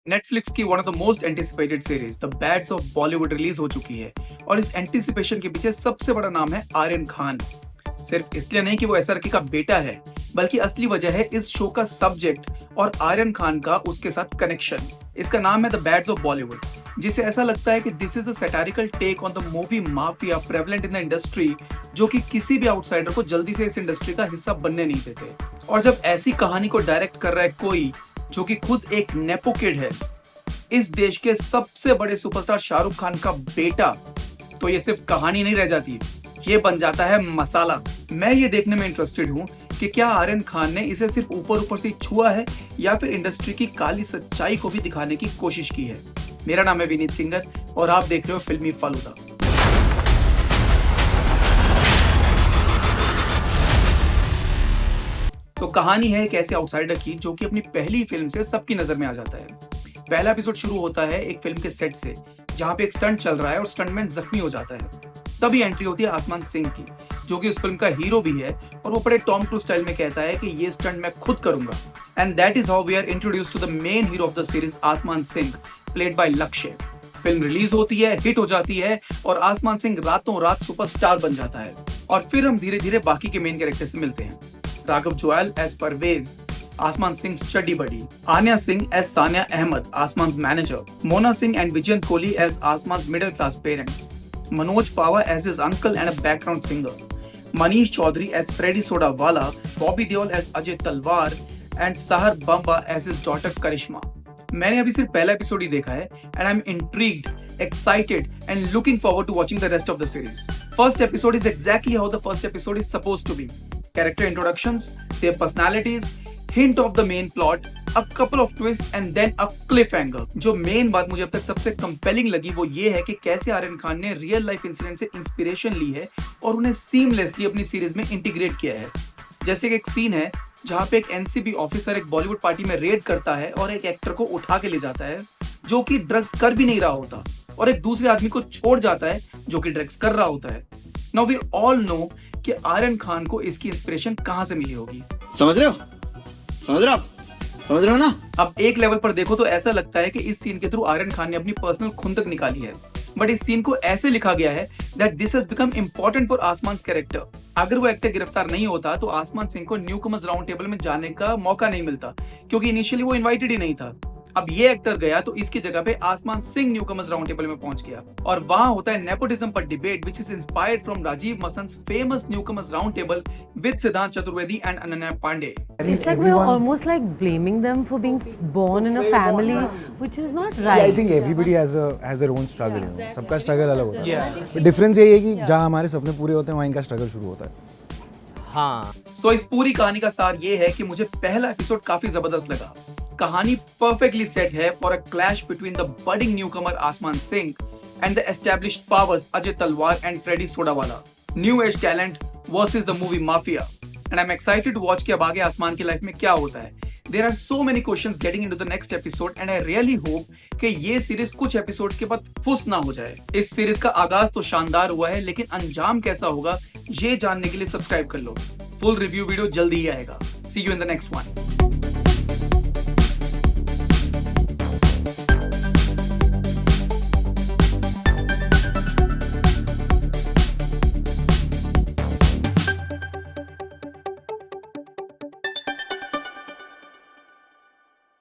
Netflix की one of the most anticipated series the Bads of Bollywood release हो चुकी है और इस एंटिसिपेशन के पीछे सबसे बड़ा नाम है आर्यन खान। सिर्फ इसलिए नहीं कि वो एसआरके का बेटा है, बल्कि असली वजह है इस शो का सब्जेक्ट और आर्यन खान का उसके साथ कनेक्शन। इसका नाम है द बैड्स ऑफ बॉलीवुड, जिसे ऐसा लगता है कि this is a satirical take on the movie mafia prevalent in the industry, जो कि किसी भी आउटसाइडर को जल्दी से इस इंडस्ट्री का हिस्सा बनने नहीं देते। और जब ऐसी कहानी को डायरेक्ट कर रहा है कोई जो कि खुद एक नेपो किड है, इस देश के सबसे बड़े सुपरस्टार शाहरुख खान का बेटा, तो ये सिर्फ कहानी नहीं रह जाती, ये बन जाता है मसाला। मैं ये देखने में इंटरेस्टेड हूँ कि क्या आर्यन खान ने इसे सिर्फ ऊपर ऊपर से छुआ है या फिर इंडस्ट्री की काली सच्चाई को भी दिखाने की कोशिश की है। मेरा नाम है विनीत सिंगर और आप देख रहे हो फिल्मी फालूदा। तो कहानी है एक ऐसे आउटसाइडर की जो कि अपनी पहली फिल्म से सबकी नजर में आ जाता है। पहला एपिसोड शुरू होता है एक फिल्म के सेट से, जहां पे एक स्टंट चल रहा है और स्टंटमैन जख्मी हो जाता है। तभी एंट्री होती है आसमान सिंह की, जो कि उस फिल्म का हीरो भी है, और वो बड़े टॉम क्रूज स्टाइल में कहता है कि ये स्टंट मैं खुद करूंगा। And that is how we are introduced to the main hero of the series, Aasman Singh, played by Lakshya. Film release होती है, हिट हो जाती है और आसमान सिंह रातों रात सुपरस्टार बन जाता है। और फिर हम धीरे धीरे बाकी के मेन कैरेक्टर से मिलते हैं। राघव जुएल as Parvez, Aasmaan Singh chaddi buddy, Aanya Singh as Saniya Ahmed, Aasmaan manager, Mona Singh and Vijayant Kohli as Aasmaan middle class parents, Manoj Pahwa as his uncle and a background singer, Manish Chaudhary as Freddy Sodawala, Bobby Deol as Ajay Talwar and सहर बम्बा एज हिज डॉटर करिश्मा। मैंने अभी सिर्फ पहला एपिसोड ही देखा है and I am intrigued, excited and looking forward to watching the rest of the series. First episode is exactly how the first episode is supposed to be. Character introductions, their personalities, hint of the main plot, a couple of twists and then a cliffhanger. जो main बात मुझे अब तक सबसे compelling लगी वो ये है कि कैसे आर्यन खान ने रियल लाइफ इंसिडेंट से इंस्पिरेशन ली है और उन्हें सीमलेसली अपनी सीरीज में इंटीग्रेट किया है। जैसे कि एक सीन है जहाँ पे एक एनसीबी ऑफिसर एक बॉलीवुड पार्टी में रेड करता है और एक एक्टर को उठा के ले जाता है जो कि ड्रग्स कर भी नहीं रहा होता, और एक दूसरे आदमी को छोड़ जाता है जो कि ड्रग्स कर रहा होता है। नाउ वी ऑल नो कि आर्यन खान को इसकी इंस्पिरेशन कहां से मिली होगी। समझ रहे हो ना? अब एक लेवल पर देखो तो ऐसा लगता है कि इस सीन के थ्रू आर्यन खान ने अपनी पर्सनल खुंदक निकाली है, बट इस सीन को ऐसे लिखा गया है that this has become important for आसमान कैरेक्टर। अगर वो एक्टर गिरफ्तार नहीं होता तो आसमान सिंह को न्यूकमर्स राउंड टेबल में जाने का मौका नहीं मिलता, क्योंकि इनिशियली वो इनवाइटेड ही नहीं था। अब ये एक्टर गया तो इसकी जगह पे आसमान सिंह न्यूकमर्स राउंड टेबल में पहुंच गया, और वहां होता है नेपोटिज्म पर debate which is inspired from Rajiv Masand's famous newcomers round table with Siddhant Chaturvedi and Ananya Pandey. It's like we're almost like blaming them for being born in a family which is not right. I think everybody has their own struggle. सबका struggle अलग होता है। Difference यही है कि जहाँ हमारे सपने पूरे होते हैं वहाँ इनका स्ट्रगल शुरू होता है। हाँ, सो इस पूरी कहानी का सार ये है कि मुझे पहला एपिसोड काफी जबरदस्त लगा। कहानी परफेक्टली सेट है for a clash between the budding newcomer Aasmaan Singh and the established powers Ajay Talwar and Freddy Sodawala, new age talent versus the movie mafia. And I am excited to watch कि अब आगे आसमान की लाइफ में क्या होता है। There are so many questions getting into the next episode and I really hope कि ये सीरीज कुछ एपिसोड्स के बाद फुस ना हो जाए। इस सीरीज का आगाज तो शानदार हुआ है, लेकिन अंजाम कैसा होगा ये जानने के लिए सब्सक्राइब कर लो। फुल रिव्यू वीडियो जल्दी ही आएगा। See you in the next one.